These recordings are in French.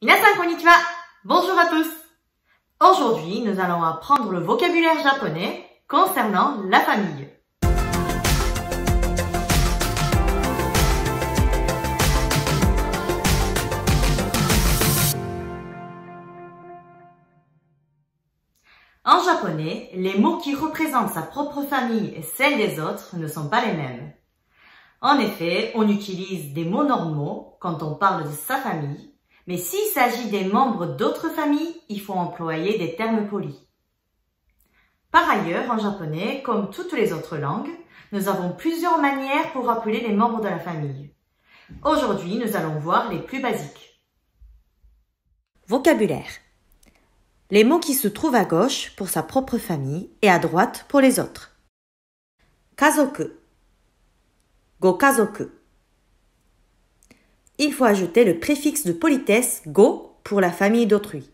Minasan konnichiwa! Bonjour à tous! Aujourd'hui, nous allons apprendre le vocabulaire japonais concernant la famille. En japonais, les mots qui représentent sa propre famille et celle des autres ne sont pas les mêmes. En effet, on utilise des mots normaux quand on parle de sa famille, mais s'il s'agit des membres d'autres familles, il faut employer des termes polis. Par ailleurs, en japonais, comme toutes les autres langues, nous avons plusieurs manières pour appeler les membres de la famille. Aujourd'hui, nous allons voir les plus basiques. Vocabulaire. Les mots qui se trouvent à gauche pour sa propre famille et à droite pour les autres. Kazoku, gokazoku. Il faut ajouter le préfixe de politesse go pour la famille d'autrui.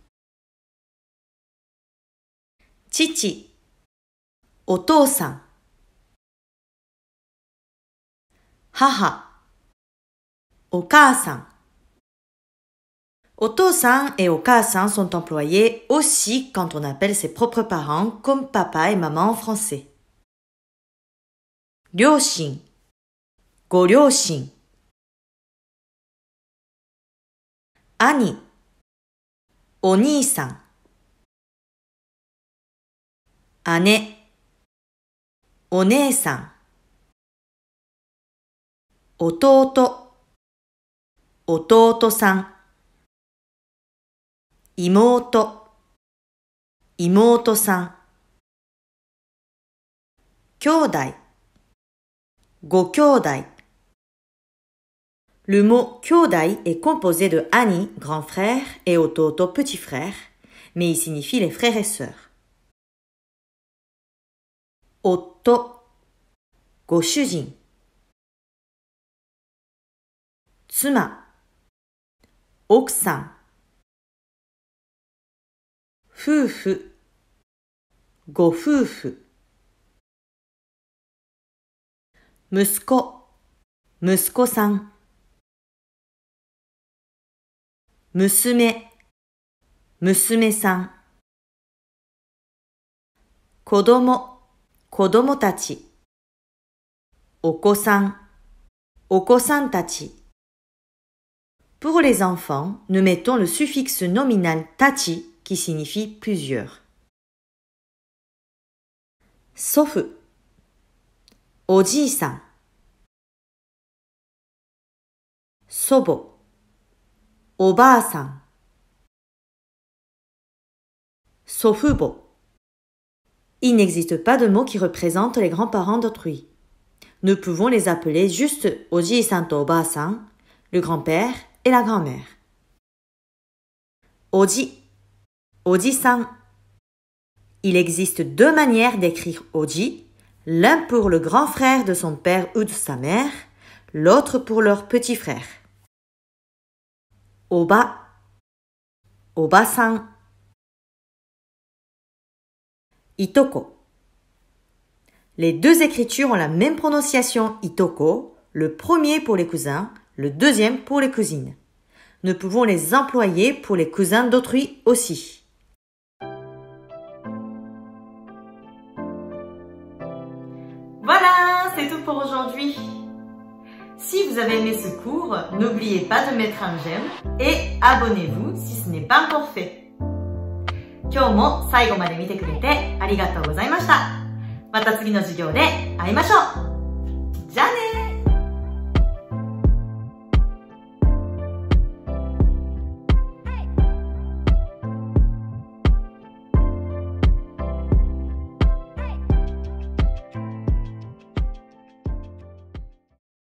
Chichi, otousan. Haha, okaasan. Otousan et okaasan sont employés aussi quand on appelle ses propres parents comme papa et maman en français. Ryoshin, goryoshin. Ani, oniisan. Ane, oneesan. Otouto, otouto-san. Imoto, imoto-san. Kyōdai, go-kyōdai. Le mot kyōdai est composé de ani, grand frère, et ototo, petit frère, mais il signifie les frères et sœurs. Otto, goshujin. Tsuma, okusan. Fufu, gofufu. Musuko, musuko-san. Musume, musume-san. Kodomo, kodomo-tachi. Oko-san, oko-san-tachi. Pour les enfants, nous mettons le suffixe nominal tachi qui signifie plusieurs. Sofu, oji-san. Sobo, Oba-san. Sofubo. Il n'existe pas de mots qui représentent les grands-parents d'autrui. Nous pouvons les appeler juste Oji-san to Oba-san, le grand-père et la grand-mère. Oji, Oji-san. Il existe deux manières d'écrire Oji, l'un pour le grand frère de son père ou de sa mère, l'autre pour leur petit frère. Oba, Oba-san. Itoko. Les deux écritures ont la même prononciation Itoko, le premier pour les cousins, le deuxième pour les cousines. Nous pouvons les employer pour les cousins d'autrui aussi. Voilà, c'est tout pour aujourd'hui. Si vous avez aimé ce cours, n'oubliez pas de mettre un j'aime et abonnez-vous si ce n'est pas encore fait. 今日も最後まで見てくれてありがとうございました。また次の授業で会いましょう。